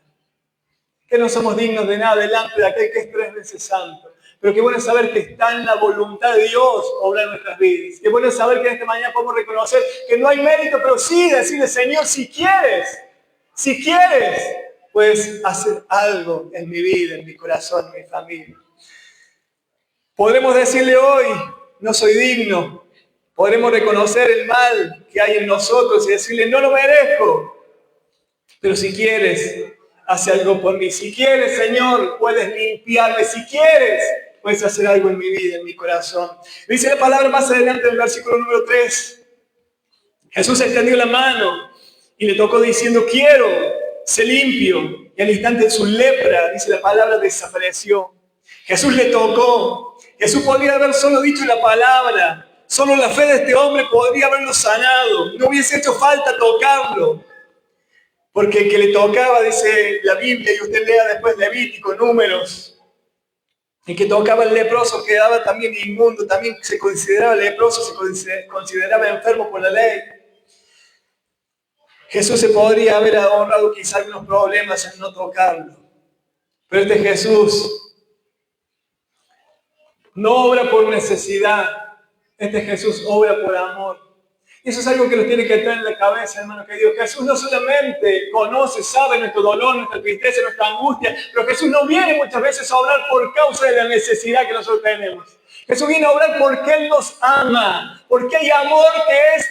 que no somos dignos de nada delante de aquel que es 3 veces santo. Pero qué bueno saber que está en la voluntad de Dios obrar en nuestras vidas. Qué bueno saber que en esta mañana podemos reconocer que no hay mérito, pero sí decirle, Señor, si quieres, puedes hacer algo en mi vida, en mi corazón, en mi familia. Podremos decirle hoy, no soy digno. Podremos reconocer el mal que hay en nosotros y decirle, no lo merezco. Pero si quieres, hace algo por mí. Si quieres, Señor, puedes limpiarme. Si quieres, puedes hacer algo en mi vida, en mi corazón. Dice la palabra más adelante en el versículo número 3. Jesús extendió la mano y le tocó diciendo, quiero, sé limpio. Y al instante su lepra, dice la palabra, desapareció. Jesús le tocó. Jesús podría haber solo dicho la palabra. Solo la fe de este hombre podría haberlo sanado. No hubiese hecho falta tocarlo. Porque el que le tocaba, dice la Biblia, y usted lea después Levítico, Números, el que tocaba al leproso quedaba también inmundo, también se consideraba leproso, se consideraba enfermo por la ley. Jesús se podría haber ahorrado quizá algunos problemas en no tocarlo. Pero este Jesús no obra por necesidad, este Jesús obra por amor. Y eso es algo que nos tiene que tener en la cabeza, hermano querido. Jesús no solamente conoce, sabe nuestro dolor, nuestra tristeza, nuestra angustia, pero Jesús no viene muchas veces a obrar por causa de la necesidad que nosotros tenemos. Jesús viene a obrar porque Él nos ama, porque hay amor que es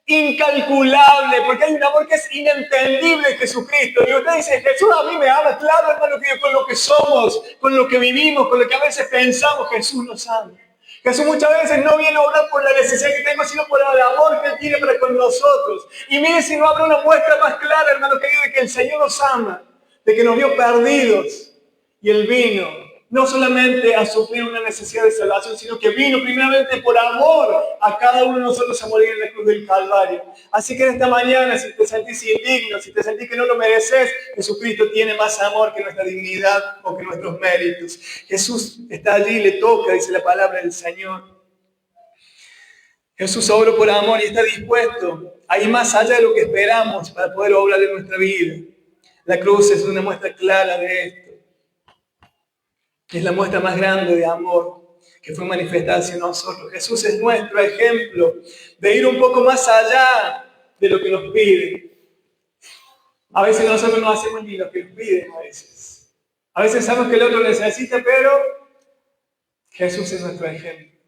incalculable, porque hay un amor que es inentendible en Jesucristo. Y usted dice, Jesús a mí me ama, claro, hermano querido, con lo que somos, con lo que vivimos, con lo que a veces pensamos, Jesús nos ama. Jesús muchas veces no viene a obrar por la necesidad que tengo, sino por el amor que Él tiene para con nosotros. Y mire si no habrá una muestra más clara, hermano querido, de que el Señor nos ama, de que nos vio perdidos. Y Él vino, no solamente a suplir una necesidad de salvación, sino que vino primeramente por amor a cada uno de nosotros a morir en la cruz del Calvario. Así que en esta mañana, si te sentís indigno, si te sentís que no lo mereces, Jesucristo tiene más amor que nuestra dignidad o que nuestros méritos. Jesús está allí y le toca, dice la palabra del Señor. Jesús obró por amor y está dispuesto a ir más allá de lo que esperamos para poder obrar en nuestra vida. La cruz es una muestra clara de esto. Es la muestra más grande de amor que fue manifestada hacia nosotros. Jesús es nuestro ejemplo de ir un poco más allá de lo que nos pide. A veces nosotros no hacemos ni lo que nos piden a veces. A veces sabemos que el otro necesita, pero Jesús es nuestro ejemplo.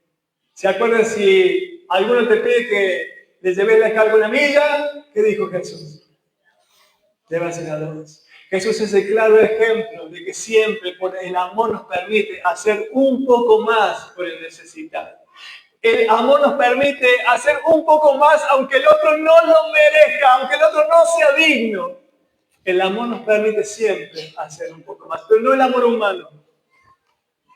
¿Se acuerdan si alguno te pide que le lleves la carga una milla? ¿Qué dijo Jesús? Llévasela a 2. Jesús es el claro ejemplo de que siempre por el amor nos permite hacer un poco más por el necesitado. El amor nos permite hacer un poco más aunque el otro no lo merezca, aunque el otro no sea digno. El amor nos permite siempre hacer un poco más, pero no el amor humano.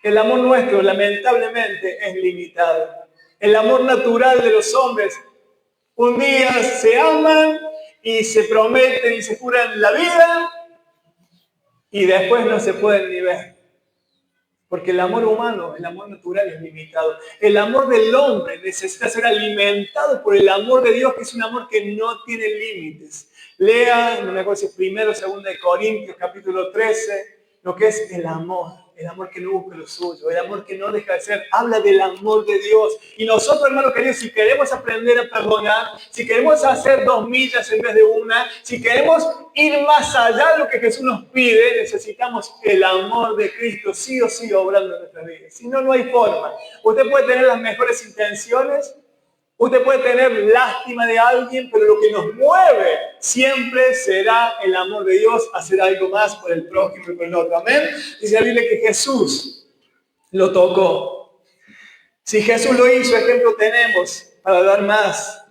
El amor nuestro, lamentablemente, es limitado. El amor natural de los hombres, un día se aman y se prometen y se juran la vida, y después no se pueden ni ver. Porque el amor humano, el amor natural es limitado. El amor del hombre necesita ser alimentado por el amor de Dios, que es un amor que no tiene límites. Lea, no me acuerdo si es 1 o 2 de Corintios, capítulo 13, lo que es el amor que no busca lo suyo, el amor que no deja de ser, habla del amor de Dios. Y nosotros, hermanos queridos, si queremos aprender a perdonar, si queremos hacer 2 millas en vez de una, si queremos ir más allá de lo que Jesús nos pide, necesitamos el amor de Cristo, sí o sí, obrando en nuestra vida. Si no, no hay forma. Usted puede tener las mejores intenciones, usted puede tener lástima de alguien, pero lo que nos mueve siempre será el amor de Dios, hacer algo más por el prójimo y por el otro. Amén. Dice la Biblia que Jesús lo tocó. Si Jesús lo hizo, ejemplo tenemos para dar más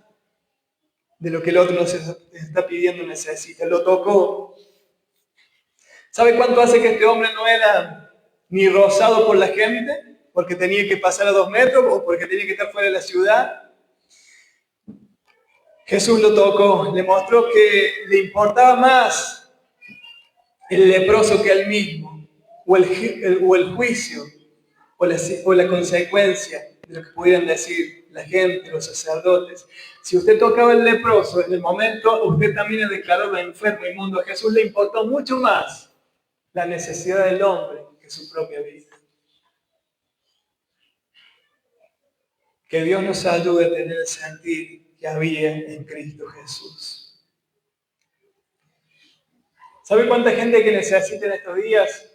de lo que el otro nos está pidiendo, necesita. Lo tocó. ¿Sabe cuánto hace que este hombre no era ni rozado por la gente? Porque tenía que pasar a 2 metros o porque tenía que estar fuera de la ciudad. Jesús lo tocó, le mostró que le importaba más el leproso que él mismo, o el juicio, o la consecuencia de lo que pudieran decir la gente, los sacerdotes. Si usted tocaba el leproso, en el momento usted también le declaró enfermo y inmundo. A Jesús le importó mucho más la necesidad del hombre que su propia vida. Que Dios nos ayude a tener el sentir que había en Cristo Jesús. ¿Sabe cuánta gente que necesita en estos días?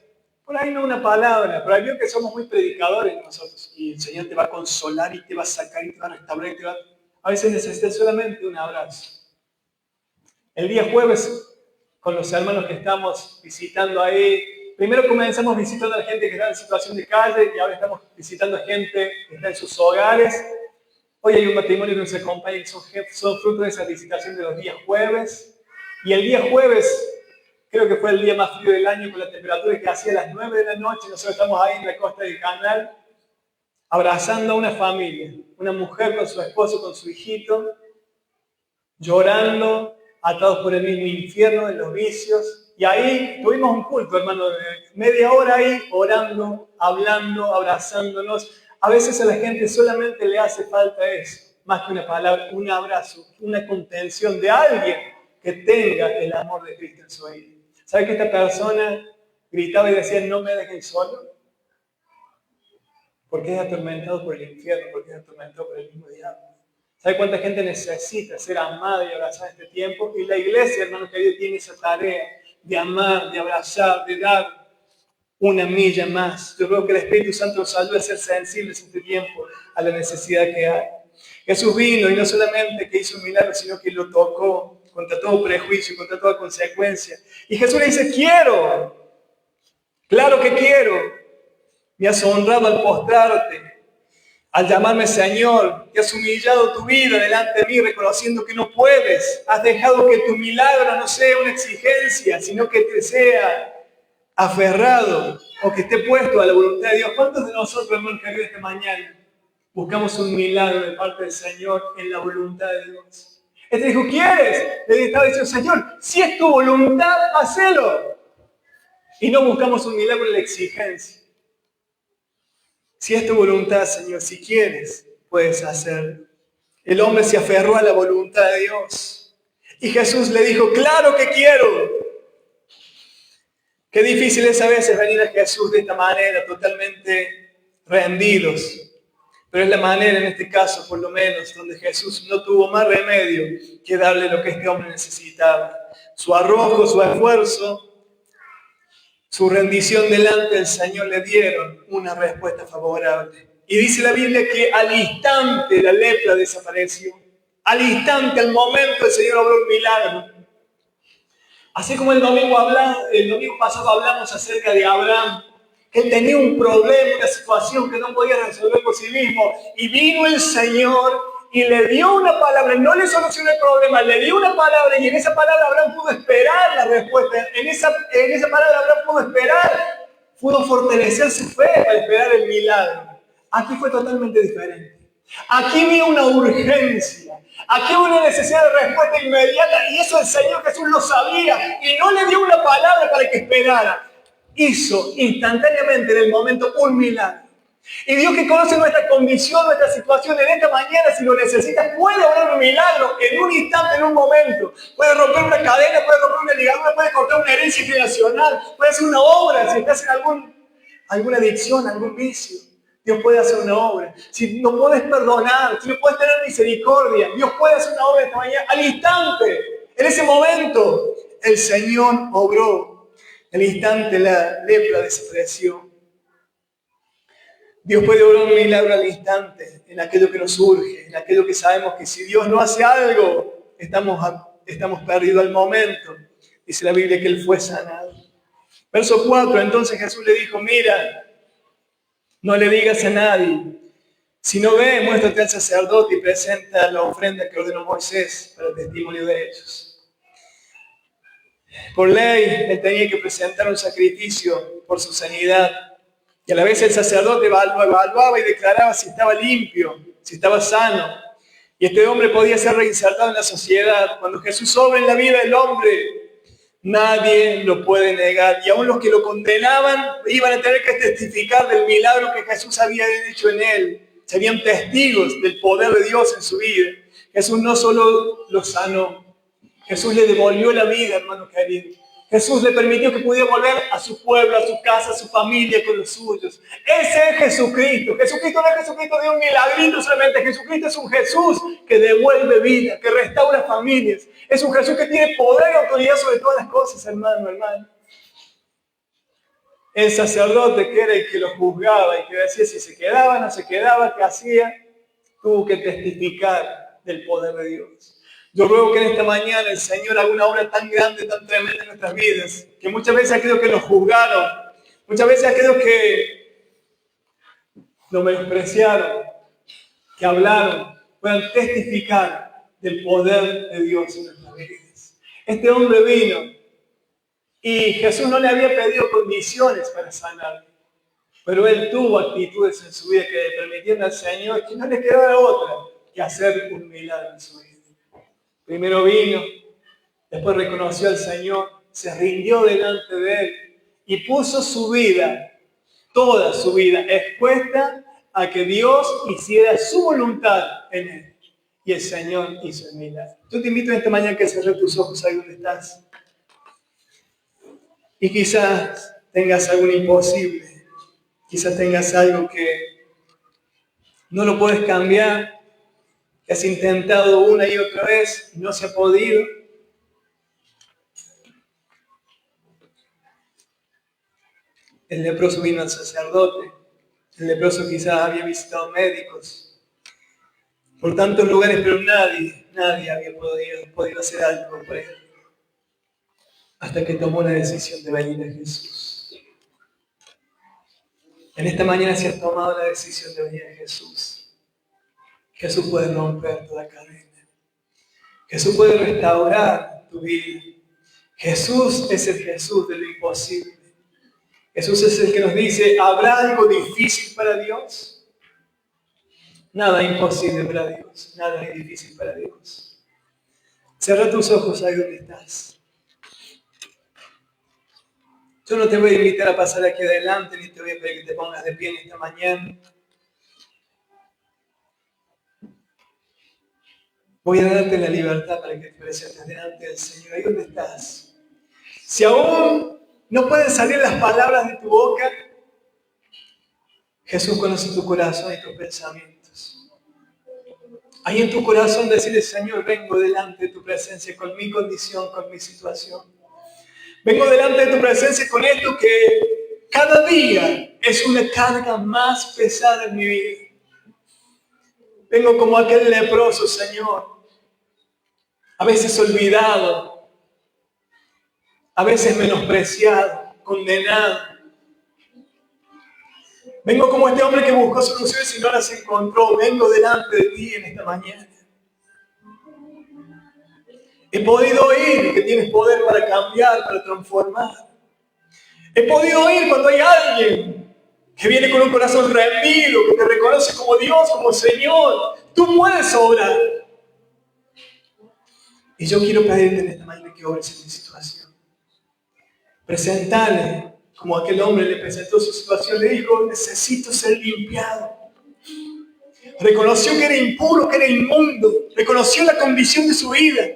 Por ahí no una palabra, pero hay veo que somos muy predicadores nosotros y el Señor te va a consolar y te va a sacar y te va a restaurar. A veces necesitas solamente un abrazo. El día jueves, con los hermanos que estamos visitando ahí, primero comenzamos visitando a la gente que está en situación de calle y ahora estamos visitando a gente que está en sus hogares. Hoy hay un matrimonio que nos acompaña y son fruto de esa visitación de los días jueves. Y el día jueves, creo que fue el día más frío del año con la temperatura que hacía a las 9 de la noche. Nosotros estamos ahí en la costa del canal, abrazando a una familia, una mujer con su esposo, con su hijito, llorando, atados por el mismo infierno de los vicios. Y ahí tuvimos un culto, hermano, de media hora ahí, orando, hablando, abrazándonos. A veces a la gente solamente le hace falta eso, más que una palabra, un abrazo, una contención de alguien que tenga el amor de Cristo en su vida. ¿Sabe que esta persona gritaba y decía, no me dejen solo? Porque es atormentado por el infierno, porque es atormentado por el mismo diablo. ¿Sabe cuánta gente necesita ser amada y abrazada en este tiempo? Y la iglesia, hermano querido, tiene esa tarea de amar, de abrazar, de dar una milla más. Yo creo que el Espíritu Santo nos ayuda a ser sensibles en este tiempo a la necesidad que hay. Jesús vino y no solamente que hizo un milagro, sino que lo tocó contra todo prejuicio, contra toda consecuencia. Y Jesús le dice, quiero, claro que quiero. Me has honrado al postrarte, al llamarme Señor, te has humillado tu vida delante de mí, reconociendo que no puedes. Has dejado que tu milagro no sea una exigencia, sino que te sea aferrado o que esté puesto a la voluntad de Dios. ¿Cuántos de nosotros, hermanos, que esta mañana buscamos un milagro de parte del Señor en la voluntad de Dios? Este dijo, ¿quieres? Le estaba diciendo, Señor, si es tu voluntad, hacelo. Y no buscamos un milagro en la exigencia. Si es tu voluntad, Señor, si quieres, puedes hacerlo. El hombre se aferró a la voluntad de Dios. Y Jesús le dijo, claro que quiero. Qué difícil es a veces venir a Jesús de esta manera, totalmente rendidos. Pero es la manera, en este caso, por lo menos, donde Jesús no tuvo más remedio que darle lo que este hombre necesitaba. Su arrojo, su esfuerzo, su rendición delante del Señor le dieron una respuesta favorable. Y dice la Biblia que al instante la lepra desapareció. Al instante, al momento, el Señor obró un milagro. Así como el domingo pasado hablamos acerca de Abraham, que él tenía un problema, una situación que no podía resolver por sí mismo. Y vino el Señor y le dio una palabra, no le solucionó el problema, le dio una palabra y en esa palabra Abraham pudo esperar la respuesta. En esa palabra Abraham pudo esperar, pudo fortalecer su fe para esperar el milagro. Aquí fue totalmente diferente. Aquí vi una urgencia. Aquí hubo una necesidad de respuesta inmediata y eso el Señor Jesús lo sabía y no le dio una palabra para que esperara. Hizo instantáneamente en el momento un milagro. Y Dios, que conoce nuestra condición, nuestra situación en esta mañana, si lo necesitas, puede obrar un milagro en un instante, en un momento. Puede romper una cadena, puede romper una ligadura, puede cortar una herencia generacional, puede hacer una obra si estás en alguna adicción, algún vicio. Dios puede hacer una obra. Si no puedes perdonar, si no puedes tener misericordia, Dios puede hacer una obra esta mañana al instante. En ese momento, el Señor obró. En el instante la lepra desapareció. Dios puede obrar un milagro al instante, en aquello que nos surge, en aquello que sabemos que si Dios no hace algo, estamos perdidos al momento. Dice la Biblia que Él fue sanado. Verso 4, entonces Jesús le dijo, mira, no le digas a nadie. Si no ve, muéstrate al sacerdote y presenta la ofrenda que ordenó Moisés para el testimonio de ellos. Por ley, él tenía que presentar un sacrificio por su sanidad. Y a la vez el sacerdote evaluaba y declaraba si estaba limpio, si estaba sano. Y este hombre podía ser reinsertado en la sociedad. Cuando Jesús obra en la vida del hombre, nadie lo puede negar. Y aún los que lo condenaban iban a tener que testificar del milagro que Jesús había hecho en él. Serían testigos del poder de Dios en su vida. Jesús no solo lo sanó, Jesús le devolvió la vida, hermano querido. Jesús le permitió que pudiera volver a su pueblo, a su casa, a su familia, con los suyos. Ese es Jesucristo. Jesucristo no es Jesucristo de un milagrito solamente. Jesucristo es un Jesús que devuelve vida, que restaura familias. Es un Jesús que tiene poder y autoridad sobre todas las cosas, hermano. El sacerdote, que era el que lo juzgaba y que decía si se quedaba, no se quedaba, qué hacía, tuvo que testificar del poder de Dios. Yo ruego que en esta mañana el Señor haga una obra tan grande, tan tremenda en nuestras vidas, que muchas veces aquellos que nos juzgaron, muchas veces aquellos que lo menospreciaron, que hablaron, puedan testificar del poder de Dios en nuestras vidas. Este hombre vino y Jesús no le había pedido condiciones para sanar, pero él tuvo actitudes en su vida que le permitieron al Señor que no le quedara otra que hacer un milagro en su vida. Primero vino, después reconoció al Señor, se rindió delante de Él y puso su vida, toda su vida, expuesta a que Dios hiciera su voluntad en Él. Y el Señor hizo el milagro. Yo te invito en esta mañana que cierres tus ojos ahí donde estás. Y quizás tengas algo imposible, quizás tengas algo que no lo puedes cambiar, que has intentado una y otra vez y no se ha podido. El leproso vino al sacerdote. El leproso quizás había visitado médicos por tantos lugares, pero nadie había podido hacer algo por él. Hasta que tomó la decisión de venir a Jesús. En esta mañana, si has tomado la decisión de venir a Jesús, Jesús puede romper toda cadena. Jesús puede restaurar tu vida. Jesús es el Jesús de lo imposible. Jesús es el que nos dice, ¿habrá algo difícil para Dios? Nada imposible para Dios. Nada es difícil para Dios. Cierra tus ojos ahí donde estás. Yo no te voy a invitar a pasar aquí adelante, ni te voy a pedir que te pongas de pie en esta mañana. Voy a darte la libertad para que te presentes delante del Señor. Ahí donde estás. Si aún no pueden salir las palabras de tu boca, Jesús conoce tu corazón y tus pensamientos. Ahí en tu corazón decirle, Señor, vengo delante de tu presencia con mi condición, con mi situación. Vengo delante de tu presencia con esto que cada día es una carga más pesada en mi vida. Vengo como aquel leproso, Señor. A veces olvidado, a veces menospreciado, condenado. Vengo como este hombre que buscó soluciones y no las encontró. Vengo delante de ti en esta mañana. He podido oír que tienes poder para cambiar, para transformar. He podido oír cuando hay alguien que viene con un corazón rendido, que te reconoce como Dios, como Señor. Tú puedes obrar. Y yo quiero pedirte en esta mañana que obres en mi situación. Presentarle, como aquel hombre le presentó su situación, le dijo, necesito ser limpiado. Reconoció que era impuro, que era inmundo. Reconoció la condición de su vida.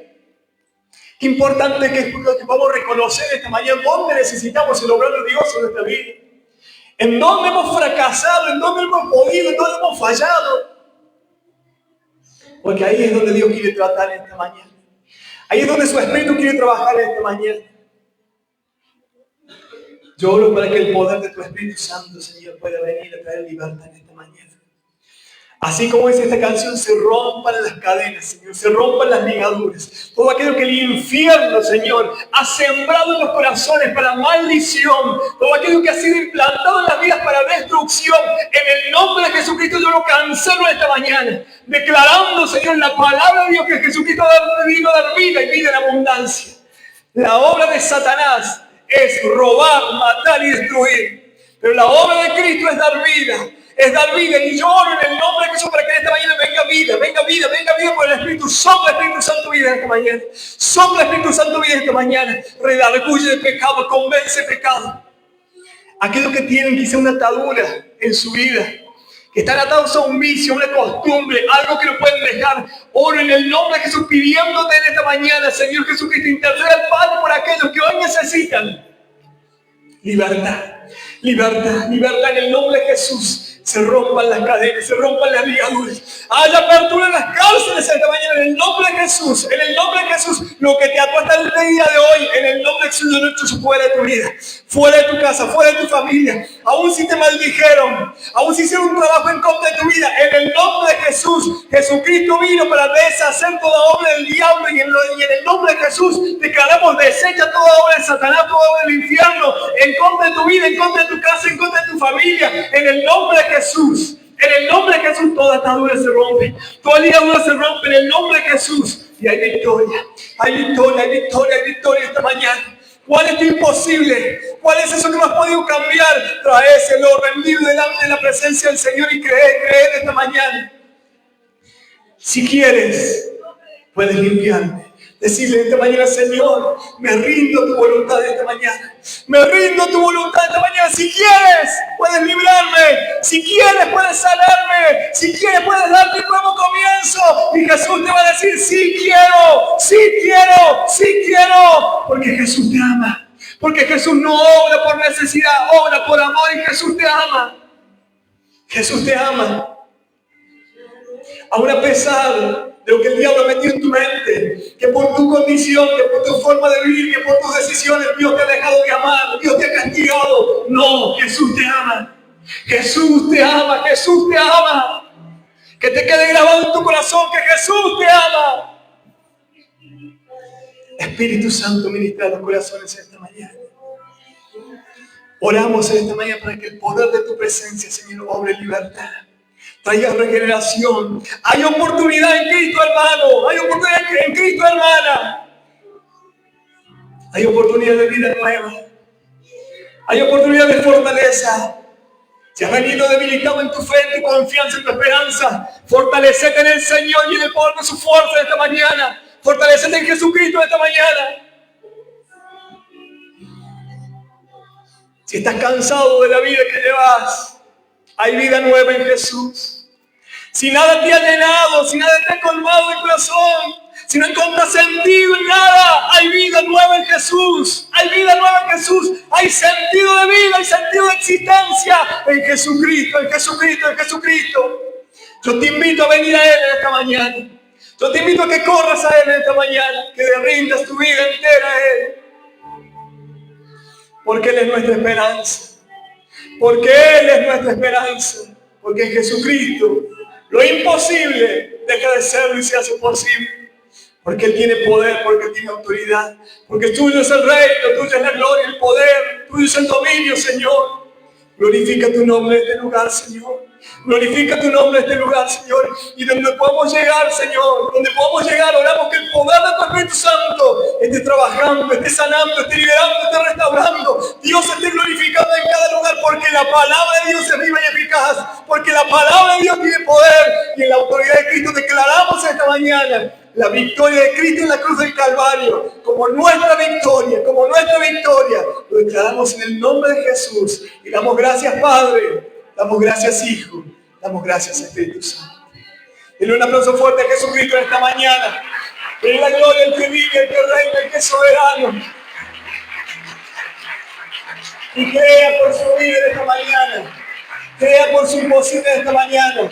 Qué importante que es que podamos reconocer esta mañana dónde necesitamos el obrar de Dios en nuestra vida. En dónde hemos fracasado, en dónde hemos podido, en dónde hemos fallado. Porque ahí es donde Dios quiere tratar esta mañana. Ahí es donde su Espíritu quiere trabajar esta mañana. Yo oro para que el poder de tu Espíritu Santo, Señor, pueda venir a traer libertad en esta mañana. Así como dice esta canción, se rompan las cadenas, Señor, se rompan las ligaduras. Todo aquello que el infierno, Señor, ha sembrado en los corazones para maldición, todo aquello que ha sido implantado en las vidas para destrucción, en el nombre de Jesucristo yo lo cancelo esta mañana, declarando, Señor, la palabra de Dios que Jesucristo vino a dar vida y vida en abundancia. La obra de Satanás es robar, matar y destruir. Pero la obra de Cristo es dar vida. Es dar vida. Y yo oro en el nombre de Jesús para que en esta mañana venga vida, venga vida, venga vida por el Espíritu. Sopla Espíritu Santo vida en esta mañana. Sopla Espíritu Santo vida en esta mañana. Redarguye el pecado, convence el pecado. Aquellos que tienen quizá una atadura en su vida, que están atados a un vicio, una costumbre, algo que no pueden dejar. Oro en el nombre de Jesús pidiéndote en esta mañana, Señor Jesucristo, intercede al Padre por aquellos que hoy necesitan libertad, libertad, libertad en el nombre de Jesús. Se rompan las cadenas, se rompan las ligaduras. Haya apertura en las cárceles esta mañana en el nombre de Jesús. En el nombre de Jesús, lo que te ató hasta el día de hoy, en el nombre de Jesús, nuestro fuera de tu vida, fuera de tu casa, fuera de tu familia. Aún si te maldijeron, aún si hicieron un trabajo en contra de tu vida, en el nombre de Jesús, Jesucristo vino para deshacer toda obra del diablo y en el nombre de Jesús declaramos desecha toda obra de Satanás, toda obra del infierno, en contra de tu vida, en contra de tu casa, en contra de tu familia, en el nombre de Jesús. En el nombre de Jesús toda atadura se rompe, toda ligadura se rompe en el nombre de Jesús. Y hay victoria, hay victoria, hay victoria, hay victoria esta mañana. ¿Cuál es tu imposible? ¿Cuál es eso que no has podido cambiar? Traéselo, rendido delante de la presencia del Señor y creer esta mañana. Si quieres, puedes limpiarme. Decirle esta mañana, Señor, me rindo a tu voluntad esta mañana. Me rindo a tu voluntad esta mañana. Si quieres, puedes librarme. Si quieres, puedes sanarme. Si quieres, puedes darte un nuevo comienzo. Y Jesús te va a decir, sí quiero, sí quiero, sí quiero. Porque Jesús te ama. Porque Jesús no obra por necesidad, obra por amor y Jesús te ama. Jesús te ama. Aún a pesar de lo que el diablo ha metido en tu mente, que por tu condición, que por tu forma de vivir, que por tus decisiones, Dios te ha dejado de amar, Dios te ha castigado. No, Jesús te ama. Jesús te ama, Jesús te ama. Que te quede grabado en tu corazón que Jesús te ama. Espíritu Santo, ministra los corazones esta mañana. Oramos en esta mañana para que el poder de tu presencia, Señor, obre libertad. Traiga regeneración. Hay oportunidad en Cristo, hermano. Hay oportunidad en Cristo, hermana. Hay oportunidad de vida nueva. Hay oportunidad de fortaleza. Si has venido debilitado en tu fe, en tu confianza, en tu esperanza, fortalecete en el Señor y en el poder de su fuerza esta mañana. Fortalecete en Jesucristo esta mañana. Si estás cansado de la vida que llevas, hay vida nueva en Jesús. Si nada te ha llenado, si nada te ha colmado el corazón, si no encuentras sentido en nada, hay vida nueva en Jesús. Hay vida nueva en Jesús. Hay sentido de vida, hay sentido de existencia en Jesucristo, en Jesucristo, en Jesucristo. Yo te invito a venir a Él en esta mañana. Yo te invito a que corras a Él en esta mañana, que le rindas tu vida entera a Él. Porque Él es nuestra esperanza. Porque Él es nuestra esperanza. Porque en Jesucristo lo imposible deja de serlo y se hace posible. Porque Él tiene poder, porque Él tiene autoridad. Porque tuyo es el reino, tuyo es la gloria, el poder, tuyo es el dominio, Señor. Glorifica tu nombre en este lugar, Señor. Glorifica tu nombre en este lugar, Señor. Y donde podamos llegar, Señor, donde podamos llegar, oramos que el poder de tu Espíritu Santo esté trabajando, esté sanando, esté liberando, esté restaurando. Dios esté glorificando en cada lugar, porque la palabra de Dios es viva y eficaz. Porque la palabra de Dios tiene poder. Y en la autoridad de Cristo declaramos esta mañana la victoria de Cristo en la cruz del Calvario, como nuestra victoria, como nuestra victoria. Lo declaramos en el nombre de Jesús. Y damos gracias, Padre. Damos gracias, Hijo. Damos gracias, Espíritu Santo. Denle un aplauso fuerte a Jesucristo en esta mañana. Que es la gloria, el que vive, el que reina, el que es soberano. Y crea por su vida en esta mañana. Crea por su imposible en esta mañana.